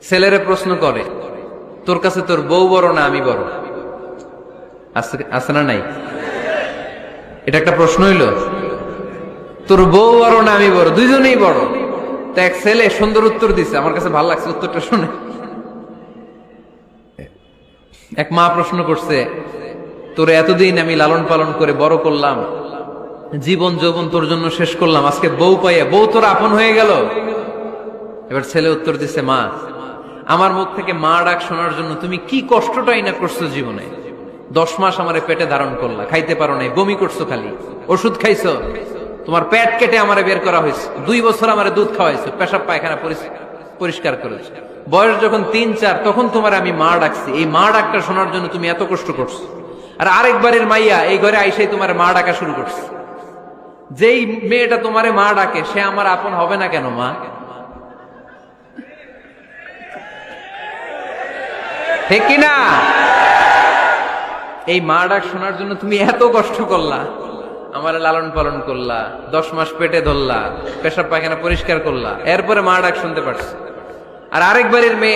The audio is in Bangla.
ছেলেরে প্রশ্ন করে, তোর কাছে তোর বউ বড় না আমি বড়? আছে না নাই? এটা একটা প্রশ্ন হইল। তোর বউ বড় না আমি বড়? দুইজনেই বড়। তো এক ছেলে সুন্দর উত্তর দিছে, আমার কাছে ভালো লাগছে উত্তরটা শুনে। এক মা প্রশ্ন করছে, তোর এতদিন আমি লালন পালন করে বড় করলাম, জীবন যৌবন তোর জন্য শেষ করলাম, আজকে বউ পাইয়া বউ তোর আপন হয়ে গেল? এবার ছেলে উত্তর দিছে, মা, আমার মুখ থেকে মা ডাক শোনার জন্য তুমি কি কষ্টটাই না করছো জীবনে। 10 মাস আমারে পেটে ধারণ করলা, খাইতে পারো নাই, বমি করছো, খালি ওষুধ খাইছো, তোমার পেট কেটে আমারে বের করা হয়েছে, 2 বছর আমারে দুধ খাওয়াইছো, পেশাব পায়খানা পরিষ্কার করেছো, বয়স যখন 3-4 তখন তোমার আমি মা ডাকছি। এই মা ডাকটা শোনার জন্য তুমি এত কষ্ট করছো, আর আরেকবারের মাইয়া এই ঘরে আইসাই তোমার মা ডাকা শুরু করছে। যেই মেয়েটা তোমারে মা ডাকে সে আমার আপন হবে না কেন মা? ঠিক কিনা? এই মা ডাক শোনার জন্য তুমি এত কষ্ট করলা, আমার লালন পালন করলা, 10 মাস পেটে ধরলা, পেশাব পায়খানা পরিষ্কার করলা, এরপরে মা ডাক শুনতে পারছো। আর আরেকবারের মেয়ে